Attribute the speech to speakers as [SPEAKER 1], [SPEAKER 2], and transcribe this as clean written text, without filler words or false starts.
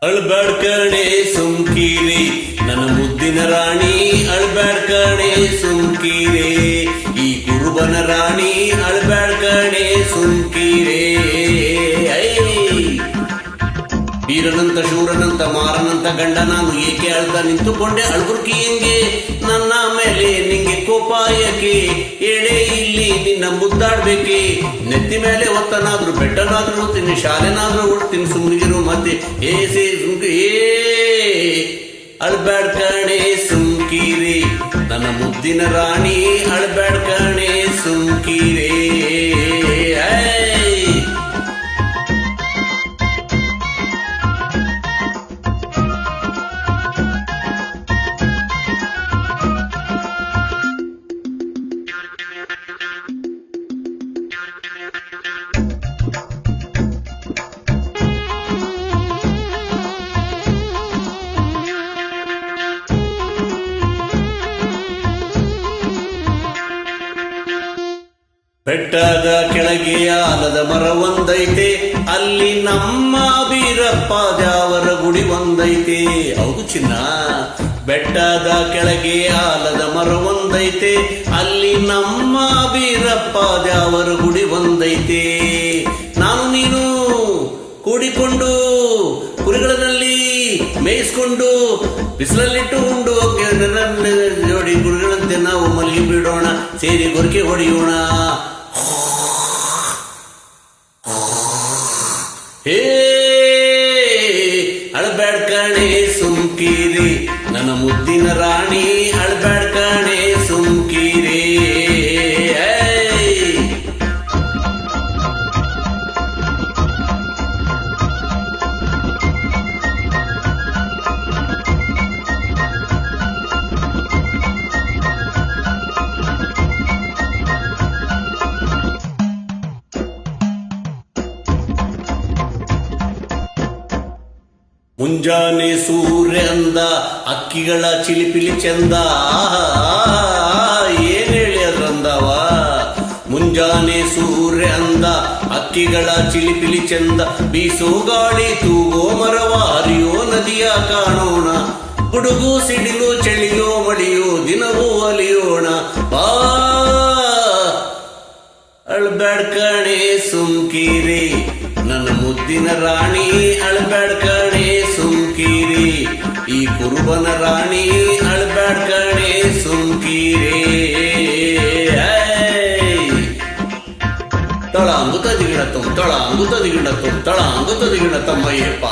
[SPEAKER 1] ಅಳ್ಬ್ಯಾಡ್ ಕಣೆ ಸುಮ್ಕೀರಿ ನನ್ನ ಮುದ್ದಿನ ರಾಣಿ, ಅಳ್ಬ್ಯಾಡ್ ಕಣೆ ಸುಮ್ಕೀರೆ ಈ ಕುರುಬನ ರಾಣಿ, ಅಳ್ಬ್ಯಾಡ್ ಕಣೆ ಸುಮ್ಕೀರೆ. ವೀರನಂತ ಶೂರನಂತ ಮಾರನಂತ ಗಂಡ ನಾನು ಏಕೆ ಅಳ್ದ ನಿಂತುಕೊಂಡೆ ಅಳ್ಬುರ್ಕಿ ಹೆಂಗೆ ನನ್ನ ಮೇಲೆ ನಿಂಗೆ ಕೋಪ ಯಾಕೆ? ಎಳೆ ಇಲ್ಲಿ ನಿನ್ನ ಮುದ್ದಾಡ್ಬೇಕೆ? ನೆತ್ತಿ ಮೇಲೆ ಒತ್ತನಾದ್ರು ಬೆಟ್ಟನಾದ್ರೂ ಓದ್ತೀನಿ, ಶಾಲೆನಾದ್ರೂ ಓಡ್ತೀನಿ, ಸುಮ್ನಿಗಿರು ಮತ್ತೆ ಏಸೇ ಸುಮ್ಕಿ ಅಳ್ಬ್ಯಾಡ್ ಕಣೆ ಸುಮ್ಕೀರಿ ನನ್ನ ಮುದ್ದಿನ ರಾಣಿ, ಅಳ್ಬ್ಯಾಡ್ ಕಣೆ ಸುಮ್ಕೀರೆ. ಬೆಟ್ಟದ ಕೆಳಗೆ ಆಲದ ಮರ ಒಂದೈತೆ, ಅಲ್ಲಿ ನಮ್ಮ ಬೀರಪ್ಪ ದ್ಯಾವರ ಗುಡಿ ಒಂದೈತೆ. ಹೌದು ಚಿನ್ನ, ಬೆಟ್ಟದ ಕೆಳಗೆ ಆಲದ ಮರ ಒಂದೈತೆ, ಅಲ್ಲಿ ನಮ್ಮ ಬೀರಪ್ಪ ದ್ಯಾವರ ಗುಡಿ ಒಂದೈತೆ. ನಾನು ನೀನು ಕೂಡಿಕೊಂಡು ಕುರಿಗಳಲ್ಲಿ ಮೇಯಿಸ್ಕೊಂಡು ಬಿಸಿಲಲ್ಲಿಟ್ಟು ಉಂಡು ಜೋಡಿ ಗುರಿಗಳಂತೆ ನಾವು ಮಲಗಿ ಬಿಡೋಣ, ಸೇರಿ ಗೊರಕೆ ಹೊಡೆಯೋಣ. ಹೇ ಅಳ್ಬ್ಯಾಡ್ ಕಣೆ ಸುಮ್ಕೀರಿ ನನ್ನ ಮುದ್ದಿನ ರಾಣಿ, ಅಳ್ಬ್ಯಾಡ್ ಕಣೆ ಸುಮ್ಕೀರಿ. ಮುಂಜಾನೆ ಸೂರ್ಯ ಅಂದ ಅಕ್ಕಿಗಳ ಚಿಲಿಪಿಲಿ ಚಂದ, ಏನ್ ಹೇಳಿ ಅದ್ರಂದವ. ಮುಂಜಾನೆ ಸೂರ್ಯ ಅಂದ ಅಕ್ಕಿಗಳ ಚಿಲಿಪಿಲಿ ಚಂದ, ಬೀಸೋ ಗಾಳಿ ತೂಗೋ ಮರವ ಹರಿಯೋ ನದಿಯ ಕಾಣೋಣ, ಗುಡುಗು ಸಿಡಿಲು ಚಳಿಯೋ ಮಳಿಯೋ ದಿನವೂ ಅಲಿಯೋಣ. ಬಾ ಅಳ್ಬ್ಯಾಡ್ ಕಣೆ ಸುಮ್ಕೀರಿ ನನ್ನ ಮುದ್ದಿನ ರಾಣಿ, ಅಳ್ಬ್ಯಾಡ್ ಕಣೆ ಸುಮ್ಕೀರಿ ಈ ಕುರುಬನ ರಾಣಿ, ಅಳ್ಬ್ಯಾಡ್ ಕಣೆ ಸುಮ್ಕೀರೆ. ತಳ ಅಂಗುತ್ತ ದಿಗಿಣತ್ತಂ, ತಳ ಅಂಗುತ್ತ ದಿಗಿಣತ್ತಂ, ತಳ ಅಂಗುತ್ತ ದಿಗಿಣತ್ತಮ್ಮಯ್ಯಪ್ಪ.